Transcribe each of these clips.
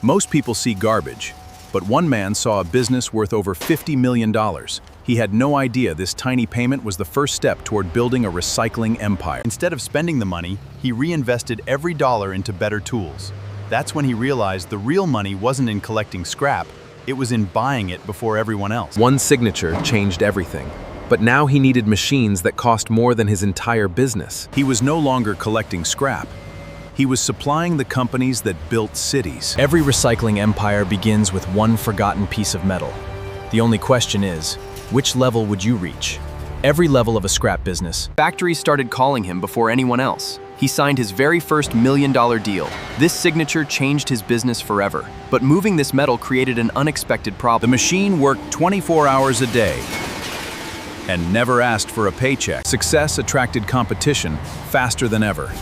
Most people see garbage, but one man saw a business worth over $50 million. He had no idea this tiny payment was the first step toward building a recycling empire. Instead of spending the money, he reinvested every dollar into better tools. That's when he realized the real money wasn't in collecting scrap, it was in buying it before everyone else. One signature changed everything. But now he needed machines that cost more than his entire business. He was no longer collecting scrap. He was supplying the companies that built cities. Every recycling empire begins with one forgotten piece of metal. The only question is, which level would you reach? Every level of a scrap business. Factories started calling him before anyone else. He signed his very first $1 million deal. This signature changed his business forever. But moving this metal created an unexpected problem. The machine worked 24 hours a day and never asked for a paycheck. Success attracted competition faster than ever.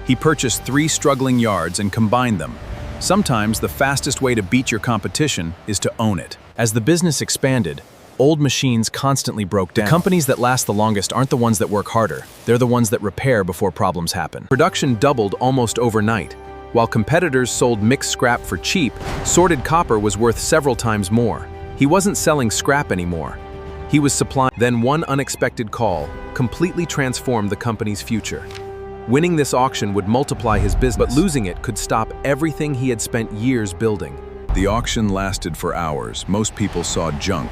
He purchased 3 struggling yards and combined them. Sometimes the fastest way to beat your competition is to own it. As the business expanded, old machines constantly broke down. The companies that last the longest aren't the ones that work harder. They're the ones that repair before problems happen. Production doubled almost overnight. While competitors sold mixed scrap for cheap, sorted copper was worth several times more. He wasn't selling scrap anymore. He was supplying. Then one unexpected call completely transformed the company's future. Winning this auction would multiply his business, but losing it could stop everything he had spent years building. The auction lasted for hours. Most people saw junk.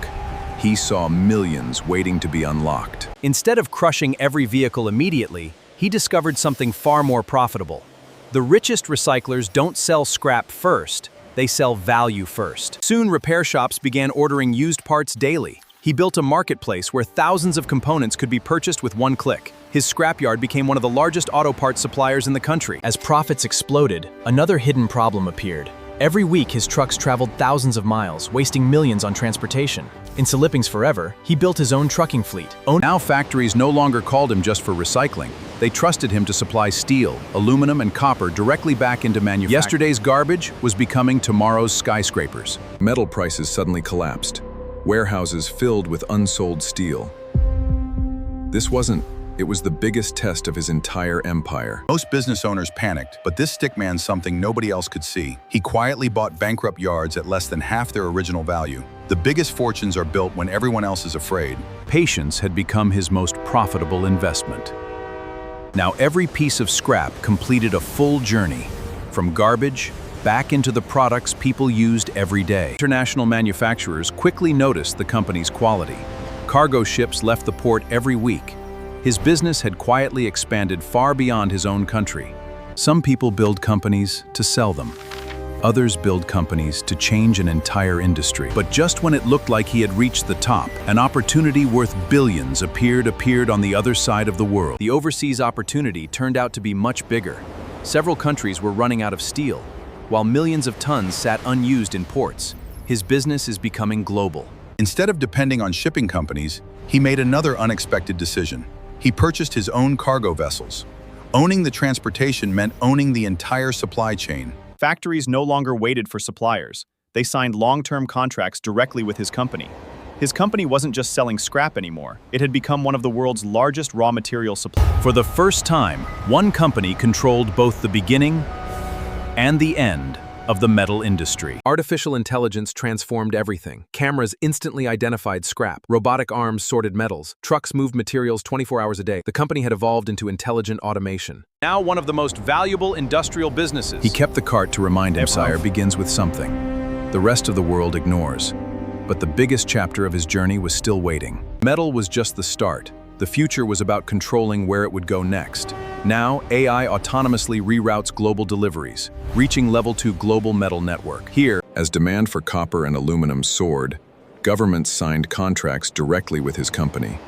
He saw millions waiting to be unlocked. Instead of crushing every vehicle immediately, he discovered something far more profitable. The richest recyclers don't sell scrap first, they sell value first. Soon, repair shops began ordering used parts daily. He built a marketplace where thousands of components could be purchased with one click. His scrapyard became one of the largest auto parts suppliers in the country. As profits exploded, another hidden problem appeared. Every week, his trucks traveled thousands of miles, wasting millions on transportation. In Slippings Forever, he built his own trucking fleet. Now factories no longer called him just for recycling. They trusted him to supply steel, aluminum, and copper directly back into manufacturing. Yesterday's garbage was becoming tomorrow's skyscrapers. Metal prices suddenly collapsed. Warehouses filled with unsold steel. It was the biggest test of his entire empire. Most business owners panicked, but this stickman's something nobody else could see. He quietly bought bankrupt yards at less than half their original value. The biggest fortunes are built when everyone else is afraid. Patience had become his most profitable investment. Now every piece of scrap completed a full journey, from garbage back into the products people used every day. International manufacturers quickly noticed the company's quality. Cargo ships left the port every week. His business had quietly expanded far beyond his own country. Some people build companies to sell them. Others build companies to change an entire industry. But just when it looked like he had reached the top, an opportunity worth billions appeared on the other side of the world. The overseas opportunity turned out to be much bigger. Several countries were running out of steel, while millions of tons sat unused in ports. His business is becoming global. Instead of depending on shipping companies, he made another unexpected decision. He purchased his own cargo vessels. Owning the transportation meant owning the entire supply chain. Factories no longer waited for suppliers. They signed long-term contracts directly with his company. His company wasn't just selling scrap anymore. It had become one of the world's largest raw material suppliers. For the first time, one company controlled both the beginning and the end of the metal industry. Artificial intelligence transformed everything. Cameras instantly identified scrap. Robotic arms sorted metals. Trucks moved materials 24 hours a day. The company had evolved into intelligent automation. Now one of the most valuable industrial businesses. He kept the cart to remind him, sire begins with something. The rest of the world ignores. But the biggest chapter of his journey was still waiting. Metal was just the start. The future was about controlling where it would go next. Now, AI autonomously reroutes global deliveries, reaching Level 2 global metal network. Here, as demand for copper and aluminum soared, governments signed contracts directly with his company.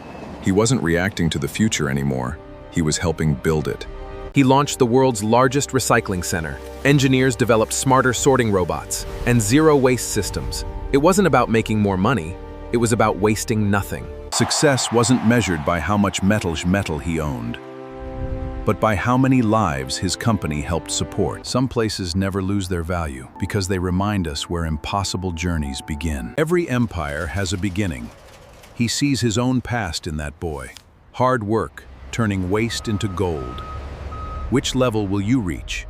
He wasn't reacting to the future anymore. He was helping build it. He launched the world's largest recycling center. Engineers developed smarter sorting robots and zero-waste systems. It wasn't about making more money. It was about wasting nothing. Success wasn't measured by how much metal he owned, but by how many lives his company helped support. Some places never lose their value because they remind us where impossible journeys begin. Every empire has a beginning. He sees his own past in that boy. Hard work, turning waste into gold. Which level will you reach?